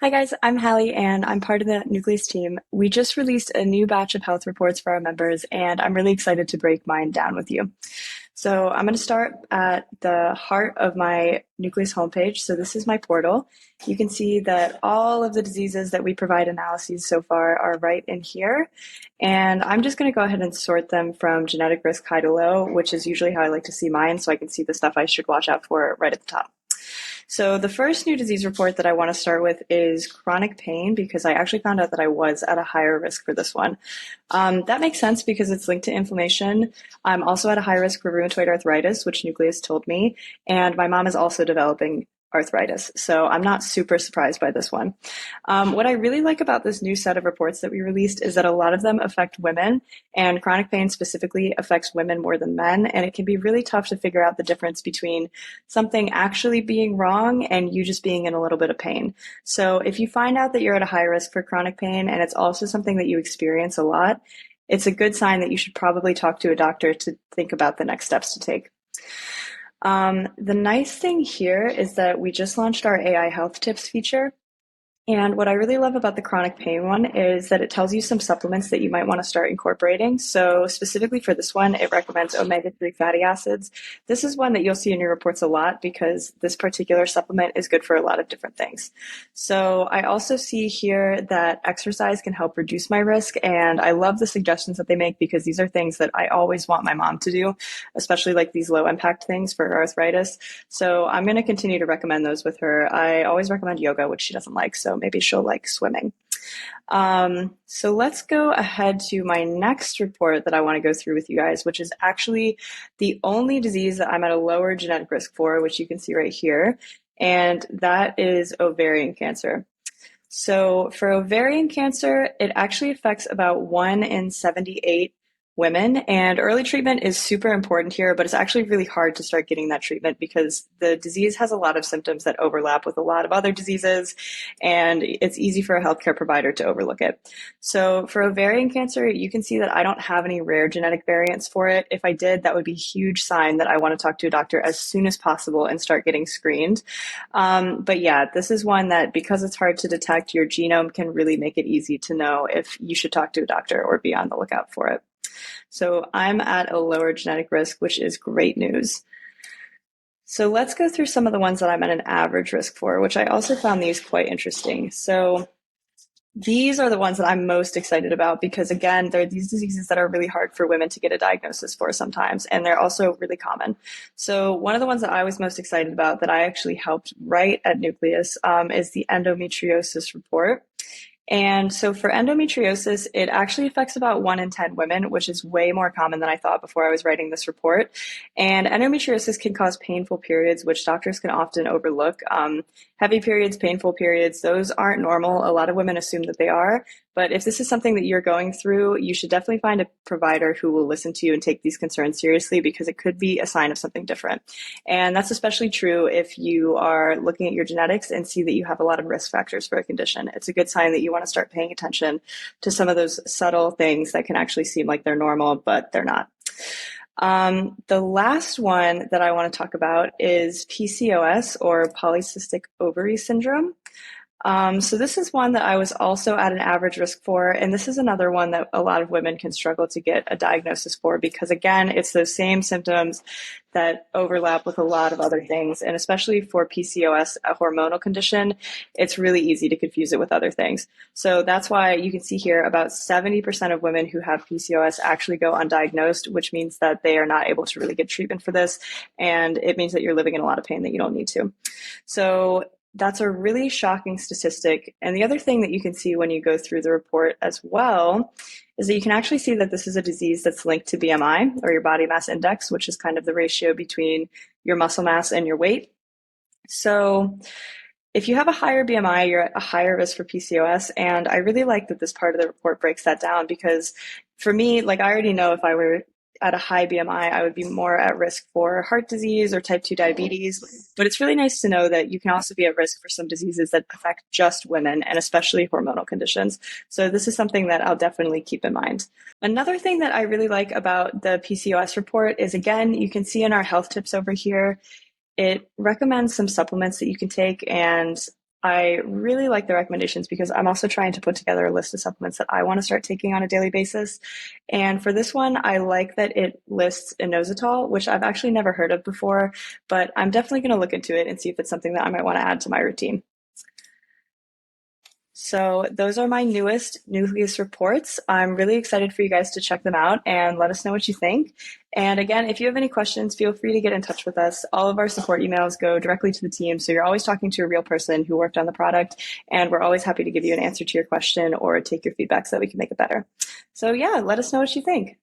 Hi guys, I'm Halle and I'm part of the Nucleus team. We just released a new batch of health reports for our members and I'm really excited to break mine down with you. So I'm going to start at the heart of my Nucleus homepage. So this is my portal. You can see that all of the diseases that we provide analyses so far are right in here. And I'm just going to go ahead and sort them from genetic risk high to low, which is usually how I like to see mine, so I can see the stuff I should watch out for right at the top. So the first new disease report that I want to start with is chronic pain because I actually found out that I was at a higher risk for this one. That makes sense because it's linked to inflammation. I'm also at a high risk for rheumatoid arthritis, which Nucleus told me, and my mom is also developing arthritis. So I'm not super surprised by this one. What I really like about this new set of reports that we released is that a lot of them affect women, and chronic pain specifically affects women more than men. And it can be really tough to figure out the difference between something actually being wrong and you just being in a little bit of pain. So if you find out that you're at a high risk for chronic pain and it's also something that you experience a lot, it's a good sign that you should probably talk to a doctor to think about the next steps to take. The nice thing here is that we just launched our AI health tips feature. And what I really love about the chronic pain one is that it tells you some supplements that you might want to start incorporating. So specifically for this one, it recommends omega-3 fatty acids. This is one that you'll see in your reports a lot because this particular supplement is good for a lot of different things. So I also see here that exercise can help reduce my risk. And I love the suggestions that they make because these are things that I always want my mom to do, especially like these low impact things for arthritis. So I'm going to continue to recommend those with her. I always recommend yoga, which she doesn't like. So maybe she'll like swimming. So let's go ahead to my next report that I want to go through with you guys, which is actually the only disease that I'm at a lower genetic risk for, which you can see right here, and that is ovarian cancer. So for ovarian cancer, it actually affects about 1 in 78 women, and early treatment is super important here, but it's actually really hard to start getting that treatment because the disease has a lot of symptoms that overlap with a lot of other diseases, and it's easy for a healthcare provider to overlook it. So for ovarian cancer, you can see that I don't have any rare genetic variants for it. If I did, that would be a huge sign that I want to talk to a doctor as soon as possible and start getting screened. But yeah, this is one that because it's hard to detect, your genome can really make it easy to know if you should talk to a doctor or be on the lookout for it. So I'm at a lower genetic risk, which is great news. So let's go through some of the ones that I'm at an average risk for, which I also found these quite interesting. So these are the ones that I'm most excited about because, again, they're these diseases that are really hard for women to get a diagnosis for sometimes, and they're also really common. So one of the ones that I was most excited about that I actually helped write at Nucleus is the endometriosis report. And so for endometriosis, it actually affects about 1 in 10 women, which is way more common than I thought before I was writing this report. And endometriosis can cause painful periods, which doctors can often overlook. Heavy periods, painful periods, those aren't normal. A lot of women assume that they are. But if this is something that you're going through, you should definitely find a provider who will listen to you and take these concerns seriously because it could be a sign of something different. And that's especially true if you are looking at your genetics and see that you have a lot of risk factors for a condition. It's a good sign that you want to start paying attention to some of those subtle things that can actually seem like they're normal, but they're not. The last one that I want to talk about is PCOS, or polycystic ovary syndrome. So this is one that I was also at an average risk for, and this is another one that a lot of women can struggle to get a diagnosis for because, again, it's those same symptoms that overlap with a lot of other things, and especially for PCOS, a hormonal condition, it's really easy to confuse it with other things. So that's why you can see here about 70% of women who have PCOS actually go undiagnosed, which means that they are not able to really get treatment for this, and it means that you're living in a lot of pain that you don't need to. So that's a really shocking statistic. And the other thing that you can see when you go through the report as well is that you can actually see that this is a disease that's linked to BMI, or your body mass index, which is kind of the ratio between your muscle mass and your weight. So if you have a higher BMI, you're at a higher risk for PCOS. And I really like that this part of the report breaks that down because for me, like I already know if I were at a high BMI, I would be more at risk for heart disease or type 2 diabetes. But it's really nice to know that you can also be at risk for some diseases that affect just women and especially hormonal conditions. So this is something that I'll definitely keep in mind. Another thing that I really like about the PCOS report is, again, you can see in our health tips over here, it recommends some supplements that you can take, and I really like the recommendations because I'm also trying to put together a list of supplements that I want to start taking on a daily basis. And for this one, I like that it lists inositol, which I've actually never heard of before, but I'm definitely going to look into it and see if it's something that I might want to add to my routine. So those are my newest Nucleus reports. I'm really excited for you guys to check them out and let us know what you think. And again, if you have any questions, feel free to get in touch with us. All of our support emails go directly to the team, so you're always talking to a real person who worked on the product, and we're always happy to give you an answer to your question or take your feedback so that we can make it better. So yeah, let us know what you think.